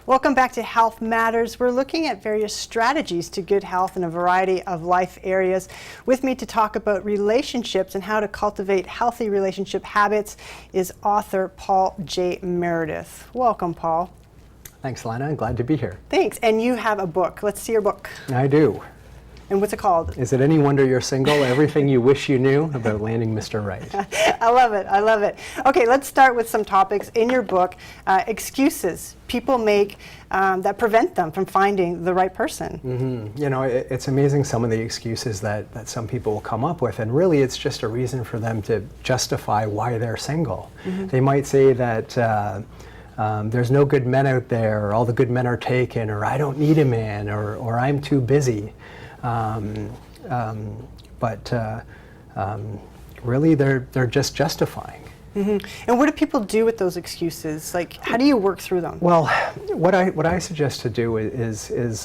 Welcome back to Health Matters. We're looking at various strategies to good health in a variety of life areas. With me to talk about relationships and how to cultivate healthy relationship habits is author Paul J. Meredith. Welcome, Paul. Thanks, Lana. I'm glad to be here. Thanks. And you have a book. Let's see your book. I do. And what's it called? Is it any wonder you're single? Everything you wish you knew about landing Mr. Right. I love it. I love it. Okay, let's start with some topics in your book. Excuses people make that prevent them from finding the right person. Mm-hmm. You know, it's amazing some of the excuses that some people will come up with, and really it's just a reason for them to justify why they're single. Mm-hmm. They might say that there's no good men out there, or all the good men are taken, or I don't need a man, or I'm too busy. Really they're just justifying. Mm-hmm. And what do people do with those excuses? Like, how do you work through them? Well, what I suggest to do is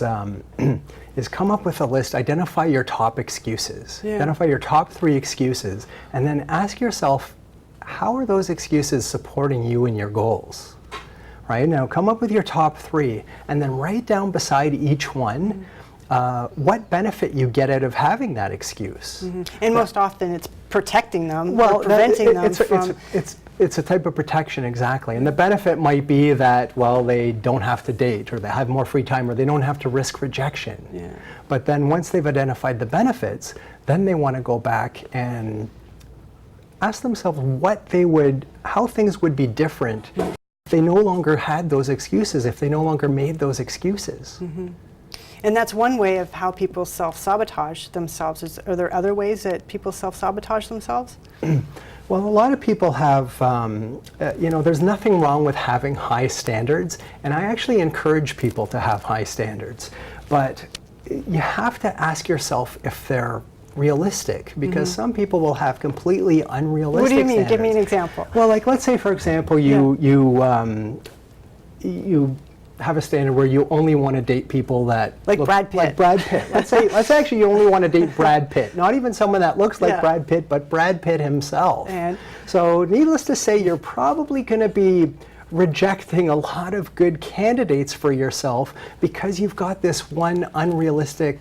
come up with a list, identify your top excuses, identify your top 3 excuses, and then ask yourself, how are those excuses supporting you and your goals? Right? Now come up with your top 3 and then write down beside each one what benefit you get out of having that excuse. Mm-hmm. And most often it's protecting them, or preventing them from... It's a type of protection, exactly. And the benefit might be that, well, they don't have to date, or they have more free time, or they don't have to risk rejection. Yeah. But then once they've identified the benefits, then they want to go back and ask themselves how things would be different if they no longer had those excuses, if they no longer made those excuses. Mm-hmm. And that's one way of how people self-sabotage themselves. Are there other ways that people self-sabotage themselves? Well, a lot of people have, there's nothing wrong with having high standards, and I actually encourage people to have high standards. But you have to ask yourself if they're realistic, because some people will have completely unrealistic standards. What do you mean? Give me an example. Well, like, let's say, for example, you have a standard where you only want to date people that like Brad Pitt. Like Brad Pitt. Let's actually you only want to date Brad Pitt. Not even someone that looks like Brad Pitt, but Brad Pitt himself. And so, needless to say, you're probably going to be rejecting a lot of good candidates for yourself because you've got this one unrealistic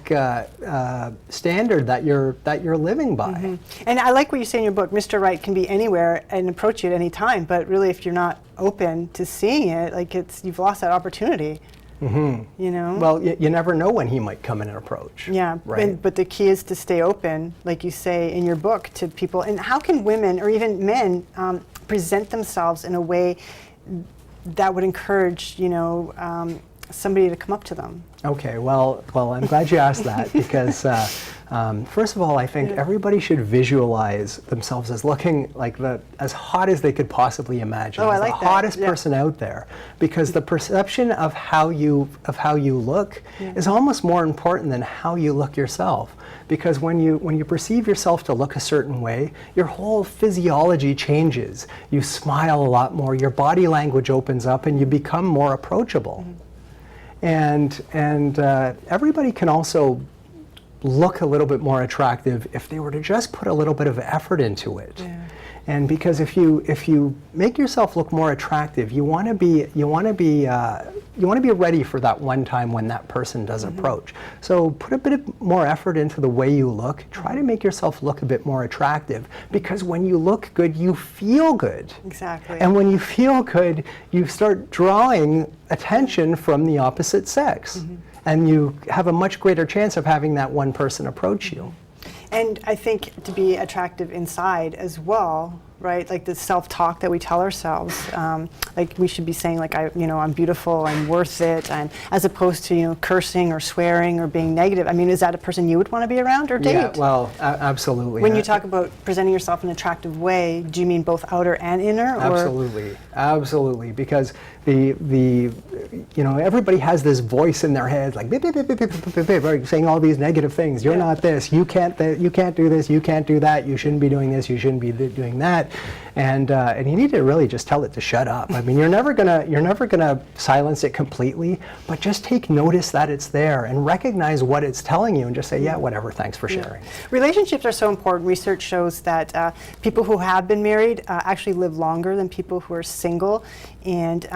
standard that you're living by. Mm-hmm. And I like what you say in your book. Mr. Right can be anywhere and approach you at any time, but really, if you're not open to seeing it, like you've lost that opportunity. Mm-hmm. You know. Well, you never know when he might come in and approach. Yeah, right. But the key is to stay open, like you say in your book, to people. And how can women or even men present themselves in a way that would encourage, somebody to come up to them? Okay, well, I'm glad you asked that, because first of all, I think everybody should visualize themselves as looking like as hot as they could possibly imagine. Oh, I like the hottest person out there, because the perception of how you look is almost more important than how you look yourself. Because when you perceive yourself to look a certain way, your whole physiology changes. You smile a lot more, your body language opens up, and you become more approachable. And everybody can also look a little bit more attractive if they were to just put a little bit of effort into it. Yeah. And because if you make yourself look more attractive, you want to be ready for that one time when that person does approach. So put a bit more effort into the way you look. Try to make yourself look a bit more attractive, because when you look good, you feel good. Exactly. And when you feel good, you start drawing attention from the opposite sex. And you have a much greater chance of having that one person approach you. And I think to be attractive inside as well, right? Like the self-talk that we tell ourselves, like we should be saying, like, I'm beautiful, I'm worth it, and as opposed to, cursing or swearing or being negative. I mean, is that a person you would want to be around or date? Yeah, well, absolutely. When you talk about presenting yourself in an attractive way, do you mean both outer and inner? Absolutely, absolutely, because everybody has this voice in their head, like beep, beep, beep, beep, beep, beep, beep, saying all these negative things. You're not this. You can't do this. You can't do that. You shouldn't be doing this. You shouldn't be doing that. And you need to really just tell it to shut up. I mean, you're never gonna silence it completely, but just take notice that it's there and recognize what it's telling you, and just say, yeah, whatever. Thanks for sharing. Relationships are so important. Research shows that people who have been married actually live longer than people who are single, and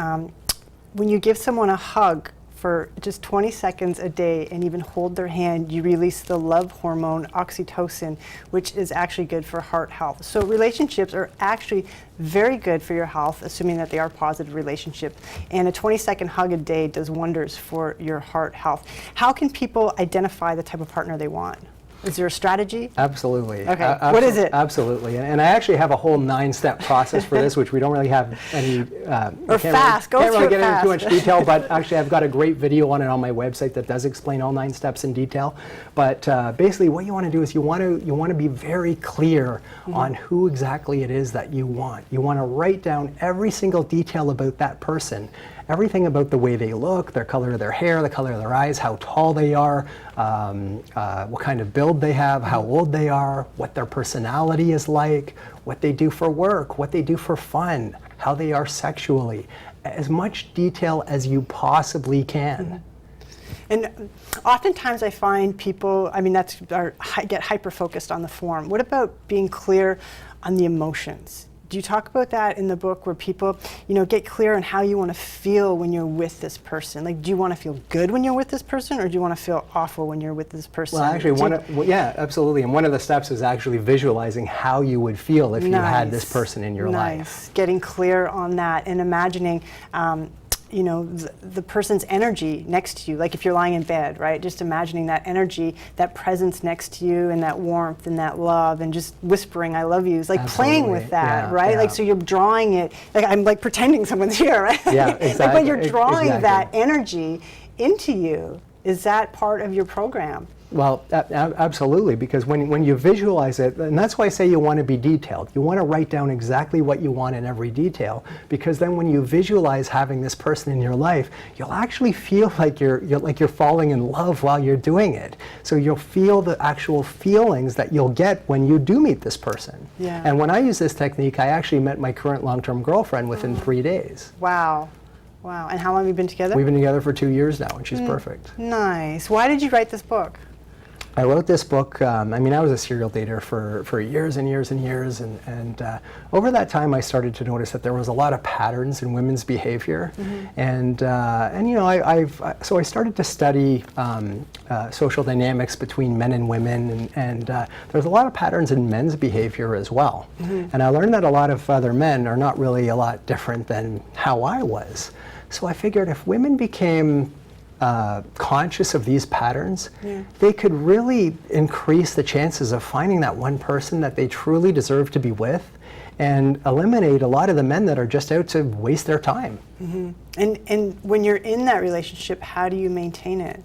when you give someone a hug for just 20 seconds a day and even hold their hand, you release the love hormone oxytocin, which is actually good for heart health. So relationships are actually very good for your health, assuming that they are positive relationships. And a 20-second hug a day does wonders for your heart health. How can people identify the type of partner they want? Is there a strategy? Absolutely. Okay. What is it? Absolutely. And I actually have a whole 9-step process for this, which we don't really have any. Or fast. Go can't through really it get into too fast. much detail, but actually I've got a great video on it on my website that does explain all 9 steps in detail. But basically, what you want to do is you want to be very clear on who exactly it is that you want. You want to write down every single detail about that person. Everything about the way they look, their color of their hair, the color of their eyes, how tall they are, what kind of build they have, how old they are, what their personality is like, what they do for work, what they do for fun, how they are sexually. As much detail as you possibly can. And oftentimes I find people, I mean, get hyper-focused on the form. What about being clear on the emotions? Do you talk about that in the book, where people, get clear on how you want to feel when you're with this person? Like, do you want to feel good when you're with this person, or do you want to feel awful when you're with this person? Well, actually, yeah, absolutely. And one of the steps is actually visualizing how you would feel if you had this person in your life. Getting clear on that and imagining, the person's energy next to you. Like if you're lying in bed, right? Just imagining that energy, that presence next to you, and that warmth and that love, and just whispering "I love you." It's like Absolutely. playing with that, Yeah, right? yeah. Like, so you're drawing it. Like I'm like pretending someone's here, right? Yeah, exactly. Like when you're drawing Exactly. that energy into you, is that part of your program? Well, absolutely, because when you visualize it, and that's why I say you want to be detailed. You want to write down exactly what you want in every detail, because then when you visualize having this person in your life, you'll actually feel like you're falling in love while you're doing it. So you'll feel the actual feelings that you'll get when you do meet this person. Yeah. And when I use this technique, I actually met my current long-term girlfriend within 3 days. Wow. Wow. And how long have you been together? We've been together for 2 years now, and she's perfect. Nice. Why did you write this book? I wrote this book, I was a serial dater for years and years and years, and over that time I started to notice that there was a lot of patterns in women's behavior, so I started to study social dynamics between men and women, and there's a lot of patterns in men's behavior as well. And I learned that a lot of other men are not really a lot different than how I was. So I figured if women became conscious of these patterns, they could really increase the chances of finding that one person that they truly deserve to be with, and eliminate a lot of the men that are just out to waste their time. And when you're in that relationship, how do you maintain it?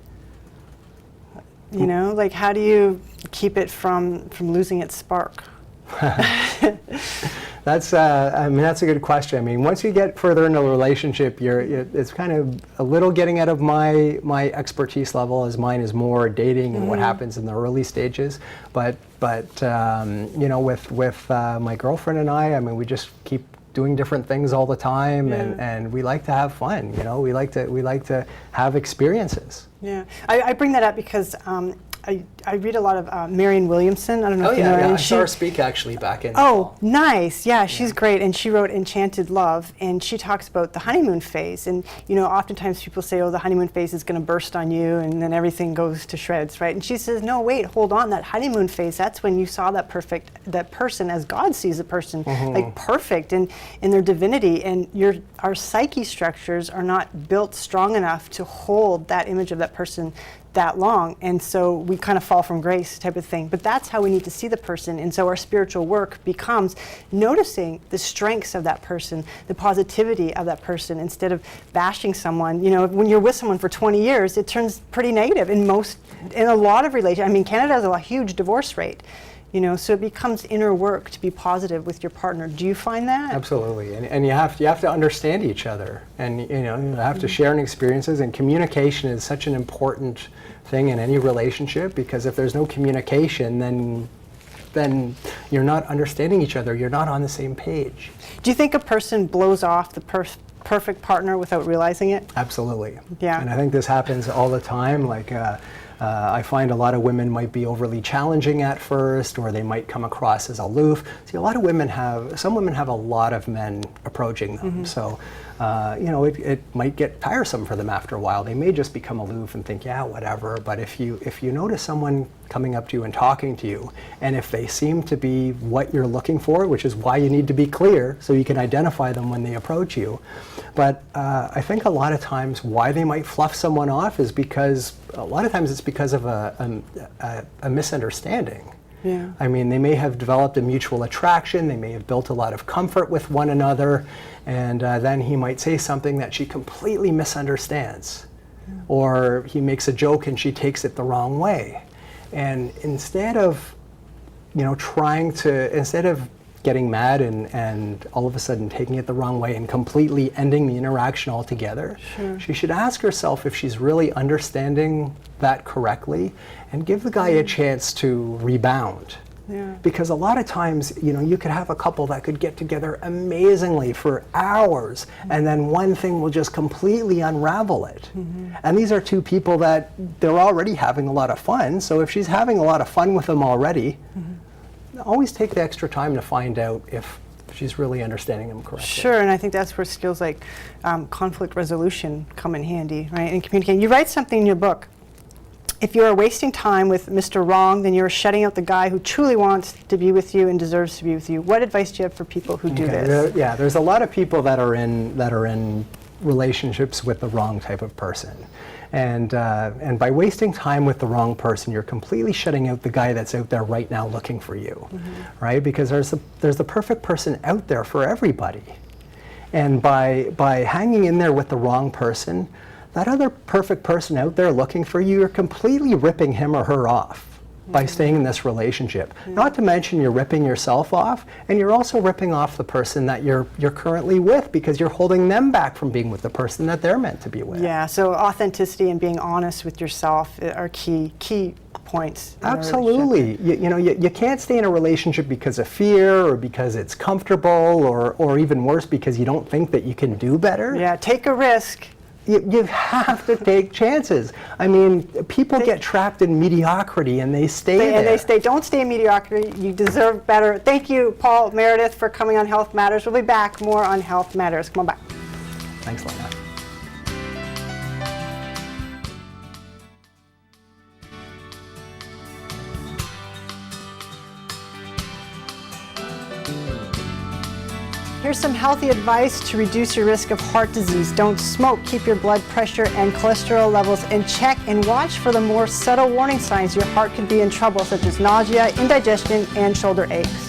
Like how do you keep it from losing its spark? That's a good question. I mean, once you get further into a relationship, it's kind of a little getting out of my expertise level, as mine is more dating and what happens in the early stages. But with my girlfriend and I mean, we just keep doing different things all the time, and we like to have fun. We like to have experiences. Yeah, I bring that up because I read a lot of Marianne Williamson. I don't know if you know her. I saw her speak actually back in. Oh, nice. Yeah, she's great. And she wrote Enchanted Love, and she talks about the honeymoon phase. And, oftentimes people say, oh, the honeymoon phase is going to burst on you, and then everything goes to shreds, right? And she says, no, wait, hold on. That honeymoon phase, that's when you saw that person as God sees a person, like perfect in their divinity. And our psyche structures are not built strong enough to hold that image of that person that long, and so we kind of fall from grace type of thing. But that's how we need to see the person, and so our spiritual work becomes noticing the strengths of that person, the positivity of that person, instead of bashing someone. When you're with someone for 20 years, it turns pretty negative in a lot of relationships. I mean, Canada has a huge divorce rate. So it becomes inner work to be positive with your partner. Do you find that? Absolutely, and you have to understand each other, and you have to share experiences. And communication is such an important thing in any relationship, because if there's no communication, then you're not understanding each other. You're not on the same page. Do you think a person blows off the perfect partner without realizing it? Absolutely. Yeah. And I think this happens all the time. Like. I find a lot of women might be overly challenging at first, or they might come across as aloof. See, some women have a lot of men approaching them. So it might get tiresome for them after a while. They may just become aloof and think, yeah, whatever. But if you notice someone coming up to you and talking to you, and if they seem to be what you're looking for, which is why you need to be clear so you can identify them when they approach you. But I think a lot of times why they might fluff someone off is because a lot of times it's because of a misunderstanding. Yeah. I mean, they may have developed a mutual attraction, they may have built a lot of comfort with one another, and then he might say something that she completely misunderstands. Yeah. Or he makes a joke and she takes it the wrong way. And instead of, instead of getting mad and all of a sudden taking it the wrong way and completely ending the interaction altogether, sure. She should ask herself if she's really understanding that correctly and give the guy a chance to rebound. Yeah. Because a lot of times, you could have a couple that could get together amazingly for hours, and then one thing will just completely unravel it. Mm-hmm. And these are two people that they're already having a lot of fun, so if she's having a lot of fun with them already, always take the extra time to find out if she's really understanding them correctly. Sure, and I think that's where skills like conflict resolution come in handy, right? And communicating. You write something in your book. If you are wasting time with Mr. Wrong, then you are shutting out the guy who truly wants to be with you and deserves to be with you. What advice do you have for people who do this? There's a lot of people that are in relationships with the wrong type of person. And by wasting time with the wrong person, you're completely shutting out the guy that's out there right now looking for you, right? Because there's the perfect person out there for everybody. And by hanging in there with the wrong person, that other perfect person out there looking for you, you're completely ripping him or her off by staying in this relationship. Not to mention you're ripping yourself off, and you're also ripping off the person that you're currently with, because you're holding them back from being with the person that they're meant to be with. Yeah, so authenticity and being honest with yourself are key points. Absolutely. You can't stay in a relationship because of fear or because it's comfortable or even worse, because you don't think that you can do better. Yeah, take a risk. You have to take chances. I mean, people get trapped in mediocrity and they stay there. And they stay. Don't stay in mediocrity. You deserve better. Thank you, Paul Meredith, for coming on Health Matters. We'll be back more on Health Matters. Come on back. Thanks, Lana. Here's some healthy advice to reduce your risk of heart disease. Don't smoke. Keep your blood pressure and cholesterol levels in check, and watch for the more subtle warning signs your heart could be in trouble, such as nausea, indigestion, and shoulder aches.